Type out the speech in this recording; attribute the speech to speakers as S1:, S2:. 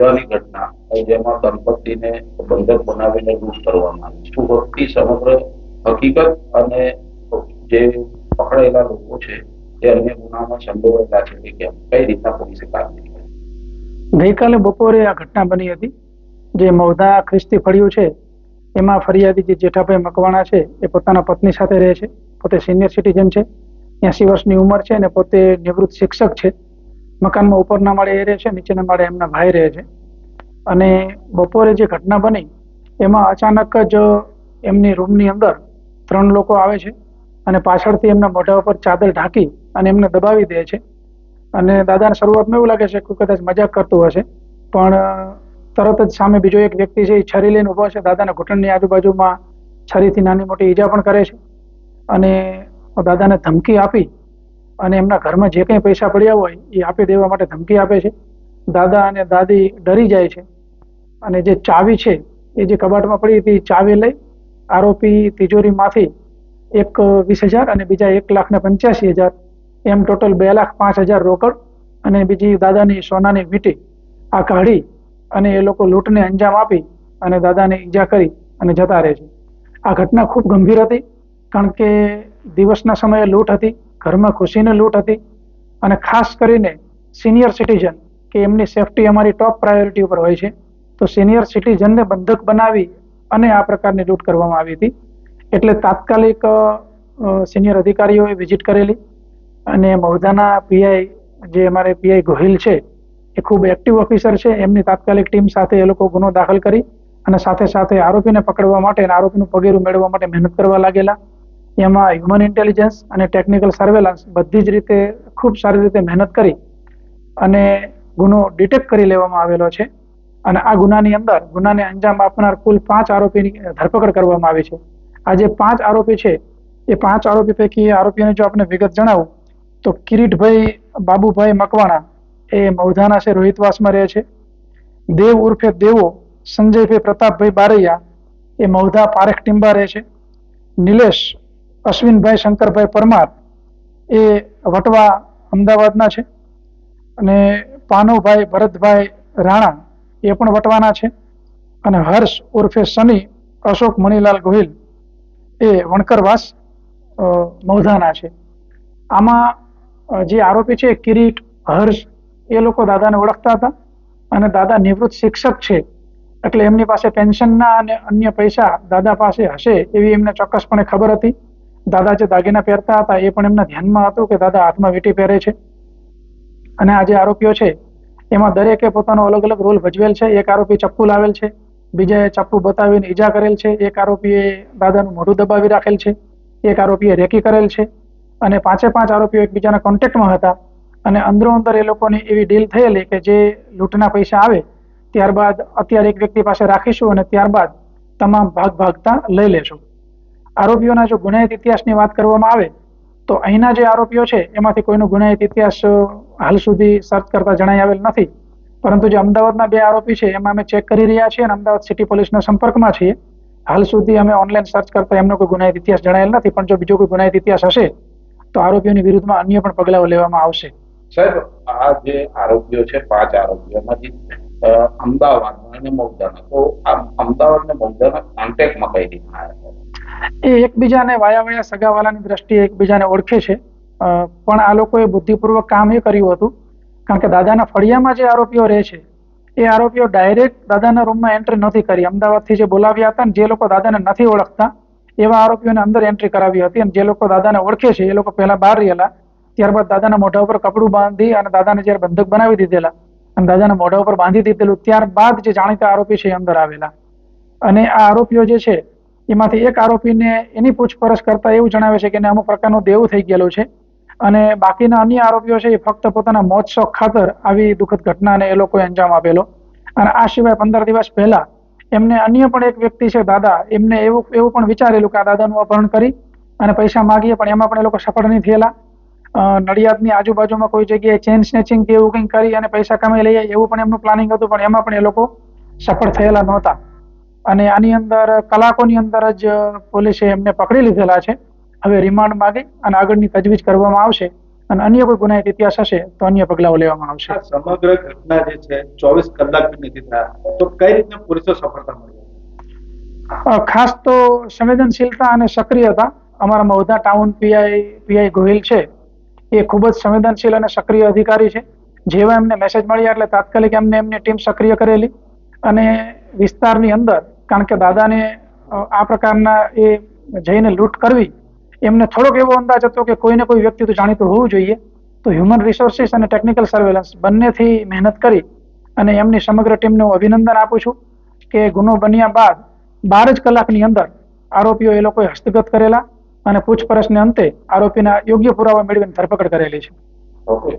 S1: મહત્વની ઘટના જેમાં દંપતીને બંધક બનાવીને લૂંટ કરવામાં આવી. શું વખતે સમગ્ર હકીકત અને જે પકડાયેલા લોકો છે તે અન્ય ગુનામાં સંડોવાયેલા છે કે કેમ, કઈ રીતના પોલીસે કામગીરી કરી?
S2: ગઈકાલે બપોરે આ ઘટના બની હતી. જે મૌધા ખ્રિસ્તી ફળિયું છે એમાં ફરિયાદી જે જેઠાભાઈ મકવાણા છે એ પોતાના પત્ની સાથે રહે છે. પોતે સિનિયર સિટીઝન છે, 80 વર્ષની ઉંમર છે અને પોતે નિવૃત્ત શિક્ષક છે. મકાનમાં ઉપરના માળે એ રહે છે, નીચેના માળે એમના ભાઈ રહે છે. અને બપોરે જે ઘટના બની એમાં અચાનક જ એમની રૂમની અંદર 3 લોકો આવે છે અને પાછળથી એમના મોઢા ઉપર ચાદર ઢાંકી અને એમને દબાવી દે છે. અને દાદાને શરૂઆતમાં એવું લાગે છે કે કદાચ મજાક કરતું હશે, પણ તરત જ સામે બીજો એક વ્યક્તિ છે એ છરી લઈને ઉભો છે. દાદાના ઘૂંટણની આજુબાજુમાં છરીથી નાની મોટી ઈજા પણ કરે છે અને દાદાને ધમકી આપી અને એમના ઘરમાં જે કંઈ પૈસા પડ્યા હોય એ આપી દેવા માટે ધમકી આપે છે. દાદા અને દાદી ડરી જાય છે અને જે ચાવી છે એ જે કબાટમાં પડી હતી ચાવી લઈ આરોપી તિજોરીમાંથી એક 20,000 અને બીજા 1,85,000 એમ ટોટલ 2,05,000 રોકડ અને બીજી દાદાની સોનાની વીંટી આ કાઢી અને એ લોકો લૂંટને અંજામ આપી અને દાદાને ઈજા કરી અને જતા રહે છે. આ ઘટના ખૂબ ગંભીર હતી, કારણ કે દિવસના સમયે લૂંટ હતી, ઘરમાં ખુશીને લૂંટ હતી અને ખાસ કરીને સિનિયર સિટીઝન કે એમની સેફટી અમારી ટોપ પ્રાયોરિટી ઉપર હોય છે, તો સિનિયર સિટીઝનને બંધક બનાવી અને આ પ્રકારની લૂંટ કરવામાં આવી હતી. એટલે તાત્કાલિક સિનિયર અધિકારીઓએ વિઝિટ કરેલી અને મૌધાના પીઆઈ જે અમારે પીઆઈ ગોહિલ છે એ ખૂબ એક્ટિવ ઓફિસર છે, એમની તાત્કાલિક ટીમ સાથે એ લોકો ગુનો દાખલ કરી અને સાથે સાથે આરોપીને પકડવા માટે અને આરોપીનું પગેરું મેળવવા માટે મહેનત કરવા લાગેલા. એમાં હ્યુમન ઇન્ટેલિજન્સ અને ટેકનિકલ સર્વેલન્સ બધી જ રીતે ખૂબ સારી રીતે મહેનત કરી અને ગુનો ડિટેક્ટ કરી લેવામાં આવેલો છે. અને આ ગુનાની અંદર ગુનાને અંજામ આપનાર કુલ 5 આરોપીની ધરપકડ કરવામાં આવી છે. આ જે 5 આરોપી છે એ 5 આરોપી પૈકી આરોપીઓને જો આપણે વિગત જણાવું તો કિરીટભાઈ બાબુભાઈ મકવાણા એ મૌધાના છે, રોહિતવાસમાં રહે છે. દેવ ઉર્ફે દેવો સંજયભાઈ પ્રતાપભાઈ બારૈયા એ મૌધા પારેખ ટીંબા રહે છે. નિલેશ અશ્વિનભાઈ શંકરભાઈ પરમાર એ વટવા અમદાવાદના છે. અને પાનવભાઈ ભરતભાઈ રાણા એ પણ વટવાના છે. અને હર્ષ ઉર્ફે સની અશોક મણીલાલ ગોહિલ એ વણકરવાસ મૌધાના છે. આમાં જે આરોપી છે કિરીટ, હર્ષ એ લોકો દાદાને ઓળખતા હતા અને દાદા નિવૃત્ત શિક્ષક છે એટલે એમની પાસે પેન્શનના અને અન્ય પૈસા દાદા પાસે હશે એવી એમને ચોક્કસપણે ખબર હતી. દાદા જે દાગીના પહેરતા હતા એ પણ એમના ધ્યાનમાં હતું કે દાદા હાથમાં વીંટી પહેરે છે. અને આ જે આરોપીઓ છે એમાં દરેકે પોતાનો અલગ અલગ રોલ ભજવેલ છે. એક આરોપી ચપ્પુ લાવેલ છે, બીજાએ ચપ્પુ બતાવીને ઈજા કરેલ છે, એક આરોપીએ દાદાનું મોઢું દબાવી રાખેલ છે, એક આરોપીએ રેકી કરેલ છે અને 5 આરોપીઓ એકબીજાના કોન્ટેક્ટમાં હતા. અને અંદરો અંદર એ લોકોની એવી ડીલ થયેલી કે જે લૂંટના પૈસા આવે ત્યારબાદ અત્યારે એક વ્યક્તિ પાસે રાખીશું અને ત્યારબાદ તમામ ભાગતા લઈ લેશું. આરોપીઓના જો ગુનાહિત ઇતિહાસની વાત કરવામાં આવે તો અહીંના જે આરોપીઓ છે એમાંથી કોઈનો ગુનાહિત ઇતિહાસ હાલ સુધી સર્ચ કરતા જણાઈ આવેલ નથી. પરંતુ જે અમદાવાદના 2 આરોપી છે એમાં અમે ચેક કરી રહ્યા છીએ અને અમદાવાદ સિટી પોલીસના સંપર્કમાં છીએ. હાલ સુધી અમે ઓનલાઈન સર્ચ કરતા એમનો કોઈ ગુનાહિત ઇતિહાસ જણાયેલ નથી, પણ જો બીજો કોઈ ગુનાહિત ઇતિહાસ હશે તો આરોપીઓની વિરુદ્ધમાં અન્ય પણ પગલાઓ લેવામાં આવશે.
S1: સાહેબ, આ જે આરોપીઓ છે 5 આરોપીઓમાંથી અમદાવાદ અને મૌધાના, તો આ અમદાવાદ અને મૌધાના કોન્ટેક્ટમાં કઈ રીતના આવ્યા?
S2: એ એકબીજાને વાયા સગાવાલાની દ્રષ્ટિએ એકબીજાને ઓળખે છે, પણ આ લોકોએ બુદ્ધિપૂર્વક કામ એ કર્યું હતું કારણ કે દાદાના ફળિયામાં જે આરોપીઓ રહે છે એ આરોપીઓ ડાયરેક્ટ દાદાના રૂમમાં એન્ટ્રી નથી કરી. અમદાવાદથી જે બોલાવ્યા હતા ને જે લોકો દાદાને નથી ઓળખતા એવા આરોપીઓને અંદર એન્ટ્રી કરાવી હતી. અને જે લોકો દાદાને ઓળખે છે એ લોકો પહેલા બહાર રહેલા, ત્યારબાદ દાદાના મોઢા ઉપર કપડું બાંધી અને દાદાને જ્યારે બંધક બનાવી દીધેલા અને દાદાના મોઢા ઉપર બાંધી દીધેલું ત્યારબાદ જે જાણીતા આરોપી છે એ અંદર આવેલા. અને આ આરોપીઓ જે છે એમાંથી એક આરોપીને એની પૂછપરછ કરતા એવું જણાવે છે કે એને અમુક પ્રકારનું દેવું થઈ ગયેલું છે અને બાકીના અન્ય આરોપીઓ છે એ ફક્ત પોતાના મોજ શોખ ખાતર આવી દુઃખદ ઘટનાને એ લોકોએ અંજામ આપેલો. અને આ સિવાય 15 દિવસ પહેલા એમને અન્ય પણ એક વ્યક્તિ છે દાદા, એમને એવું પણ વિચારેલું કે આ દાદાનું અપહરણ કરી અને પૈસા માગીએ, પણ એમાં પણ એ લોકો સફળ નહીં થયેલા. નડિયાદની આજુબાજુમાં કોઈ જગ્યાએ ચેન સ્નેચિંગ કે એવું કંઈક કરી અને પૈસા કમાઈ લઈએ એવું પણ એમનું પ્લાનિંગ હતું, પણ એમાં પણ એ લોકો સફળ થયેલા નહોતા. અને આની અંદર કલાકોની અંદર જ પોલીસે એમને પકડી લીધેલા છે. હવે રિમાન્ડ માગી અને આગળની તજવીજ કરવામાં આવશે અને અન્ય કોઈ ગુનાહિત ઇતિહાસ હશે તો અન્ય પગલાઓ લેવામાં આવશે.
S3: આ સમગ્ર ઘટના જે છે 24 કલાક બી નથી થયા, તો કઈ રીતે પોલીસો સફળતા મળી?
S2: ખાસ તો સંવેદનશીલતા અને સક્રિયતા. અમારા મહુધા ટાઉન પીઆઈ ગોહિલ છે એ ખૂબ જ સંવેદનશીલ અને સક્રિય અધિકારી છે. જેવા એમને મેસેજ મળ્યા એટલે તાત્કાલિક એમની ટીમ સક્રિય કરેલી અને વિસ્તારની અંદર, કારણ કે દાદાને આ પ્રકારના એ જઈને લૂંટ કરવી, એમને થોડોક એવો અંદાજ હતો કે કોઈને કોઈ વ્યક્તિ તો જાણીતું હોવું જોઈએ. તો હ્યુમન રિસોર્સિસ અને ટેકનિકલ સર્વેલન્સ બંનેથી મહેનત કરી અને એમની સમગ્ર ટીમને હું અભિનંદન આપું છું કે ગુનો બન્યા બાદ 12 જ કલાકની અંદર આરોપીઓ એ લોકોએ હસ્તગત કરેલા અને પૂછપરછને અંતે આરોપીના યોગ્ય પુરાવા મેળવીને ધરપકડ કરેલી છે.
S1: ઓકે.